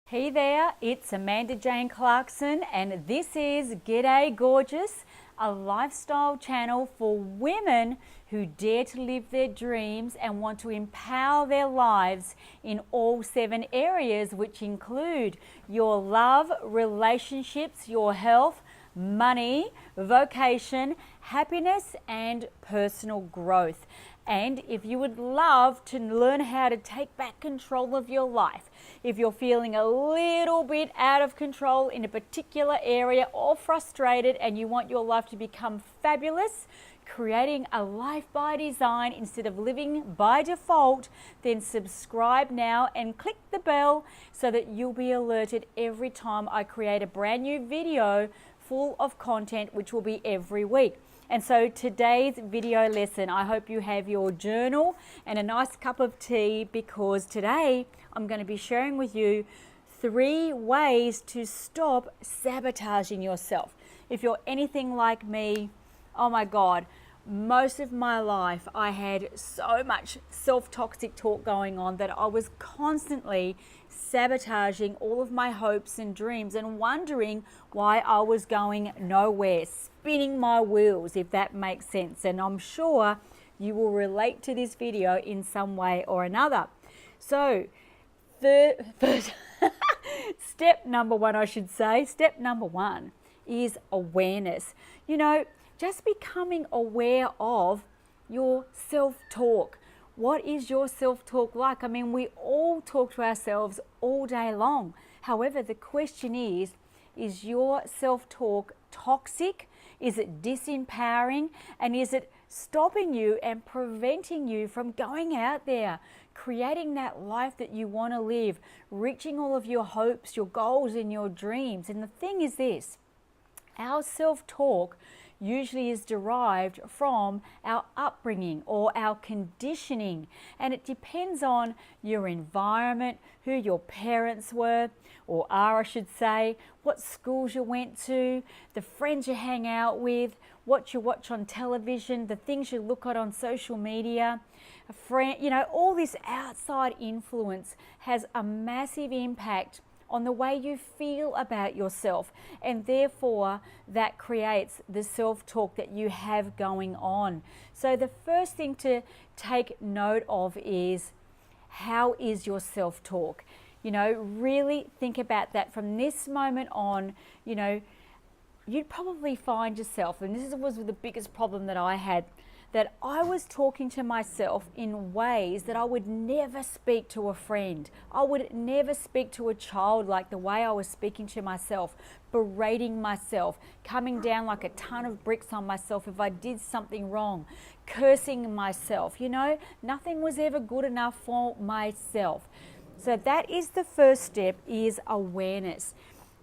Hey there, it's Amanda Jane Clarkson and this is Gday Gorgeous, a lifestyle channel for women who dare to live their dreams and want to empower their lives in all 7 areas, which include your love, relationships, your health, money, vocation, happiness, and personal growth. And if you would love to learn how to take back control of your life, if you're feeling a little bit out of control in a particular area or frustrated and you want your life to become fabulous, creating a life by design instead of living by default, then subscribe now and click the bell so that you'll be alerted every time I create a brand new video full of content, which will be every week. And so today's video lesson, I hope you have your journal and a nice cup of tea, because today I'm going to be sharing with you 3 ways to stop sabotaging yourself. If you're anything like me, oh my God, most of my life I had so much self-toxic talk going on that I was constantly sabotaging all of my hopes and dreams and wondering why I was going nowhere, spinning my wheels, if that makes sense. And I'm sure you will relate to this video in some way or another. So first step number 1, I should say, step number 1 is awareness. You know, just becoming aware of your self-talk. What is your self-talk like? I mean, we all talk to ourselves all day long. However, the question is your self-talk toxic? Is it disempowering? And is it stopping you and preventing you from going out there, creating that life that you want to live, reaching all of your hopes, your goals, and your dreams? And the thing is this, our self-talk usually is derived from our upbringing or our conditioning, and it depends on your environment, who your parents were or are, I should say, what schools you went to, the friends you hang out with, what you watch on television, the things you look at on social media. A friend, you know, all this outside influence has a massive impact on the way you feel about yourself, and therefore that creates the self-talk that you have going on. So the first thing to take note of is, how is your self-talk? You know, really think about that from this moment on. You know, you'd probably find yourself, and this was the biggest problem that I had, that I was talking to myself in ways that I would never speak to a friend. I would never speak to a child like the way I was speaking to myself, berating myself, coming down like a ton of bricks on myself if I did something wrong, cursing myself. You know, nothing was ever good enough for myself. So that is the first step, is awareness.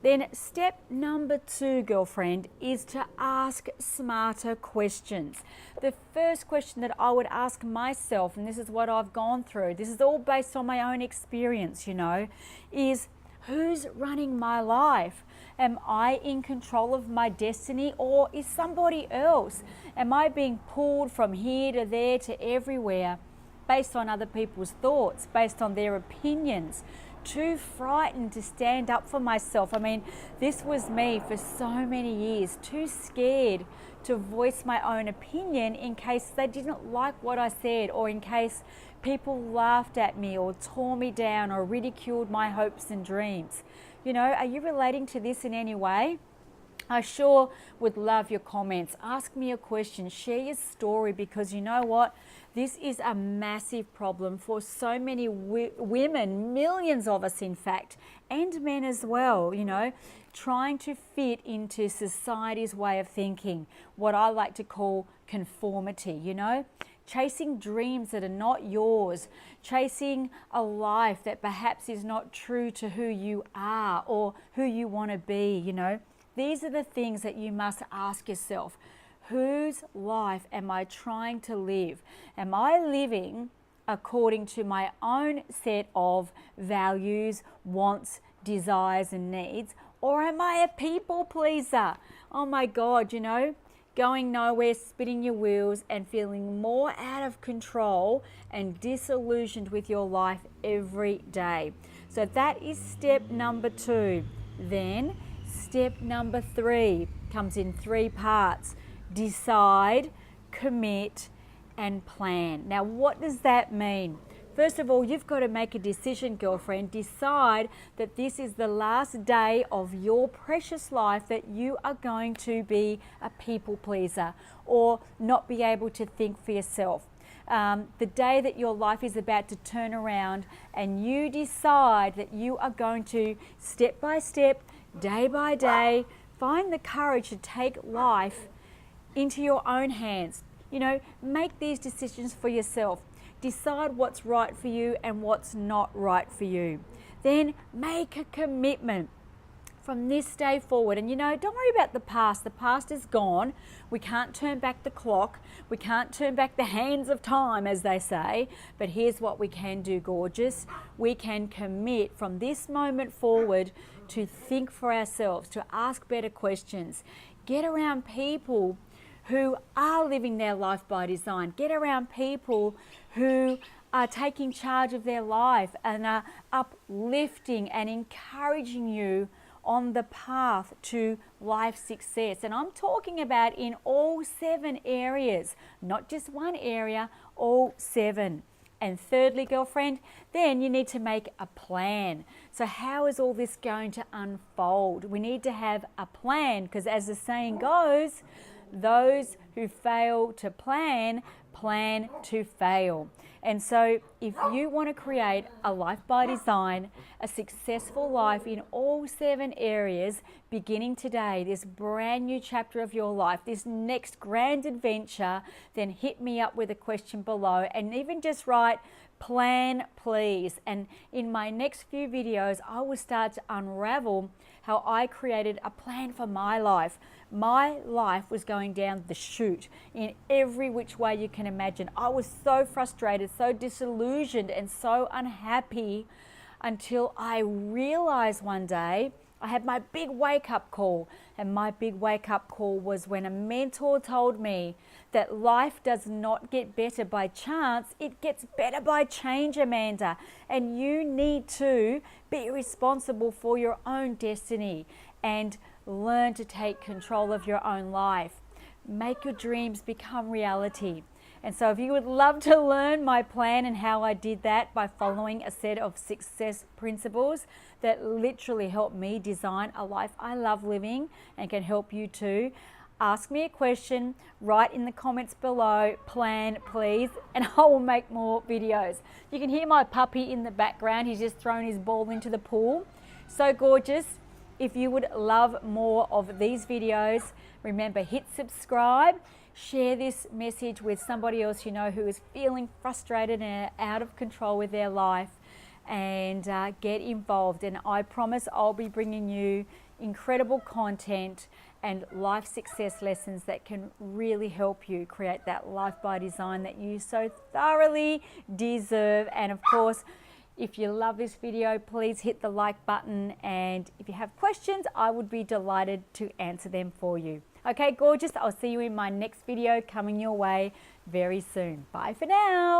Then step number 2, girlfriend, is to ask smarter questions. The first question that I would ask myself, and this is what I've gone through, this is all based on my own experience, you know, is who's running my life? Am I in control of my destiny, or is somebody else? Am I being pulled from here to there to everywhere based on other people's thoughts, based on their opinions? Too frightened to stand up for myself. I mean, this was me for so many years, too scared to voice my own opinion in case they didn't like what I said, or in case people laughed at me or tore me down or ridiculed my hopes and dreams. You know, are you relating to this in any way? I sure would love your comments. Ask me a question, share your story, because you know what? This is a massive problem for so many women, millions of us in fact, and men as well, you know, trying to fit into society's way of thinking, what I like to call conformity, you know, chasing dreams that are not yours, chasing a life that perhaps is not true to who you are or who you want to be, you know. These are the things that you must ask yourself. Whose life am I trying to live? Am I living according to my own set of values, wants, desires, and needs? Or am I a people pleaser? Oh my God, you know, going nowhere, spinning your wheels, and feeling more out of control and disillusioned with your life every day. So that is step number 2. Then step number 3 comes in 3 parts. Decide, commit, and plan. Now, what does that mean? First of all, you've got to make a decision, girlfriend. Decide that this is the last day of your precious life that you are going to be a people pleaser or not be able to think for yourself. The day that your life is about to turn around and you decide that you are going to, step by step, day by day, find the courage to take life into your own hands. You know, make these decisions for yourself. Decide what's right for you and what's not right for you. Then make a commitment from this day forward. And you know, don't worry about the past. The past is gone. We can't turn back the clock. We can't turn back the hands of time, as they say. But here's what we can do, gorgeous. We can commit from this moment forward to think for ourselves, to ask better questions, get around people who are living their life by design. Get around people who are taking charge of their life and are uplifting and encouraging you on the path to life success. And I'm talking about in all 7 areas, not just one area, all 7. And thirdly, girlfriend, then you need to make a plan. So how is all this going to unfold? We need to have a plan, because as the saying goes, those who fail to plan, plan to fail. And so if you want to create a life by design, a successful life in all 7 areas, beginning today, this brand new chapter of your life, this next grand adventure, then hit me up with a question below and even just write plan please. And in my next few videos, I will start to unravel how I created a plan for my life. My life was going down the chute in every which way you can imagine. I was so frustrated, so disillusioned, and so unhappy until I realized one day I had my big wake-up call. And my big wake-up call was when a mentor told me that life does not get better by chance, it gets better by change, Amanda. And you need to be responsible for your own destiny and learn to take control of your own life. Make your dreams become reality. And so if you would love to learn my plan and how I did that by following a set of success principles that literally helped me design a life I love living and can help you too, ask me a question, write in the comments below, plan please, and I will make more videos. You can hear my puppy in the background. He's just thrown his ball into the pool. So gorgeous. If you would love more of these videos, remember, hit subscribe, share this message with somebody else you know who is feeling frustrated and out of control with their life, and get involved. And I promise I'll be bringing you incredible content and life success lessons that can really help you create that life by design that you so thoroughly deserve. And of course, if you love this video, please hit the like button, and if you have questions, I would be delighted to answer them for you. Okay, gorgeous, I'll see you in my next video coming your way very soon. Bye for now.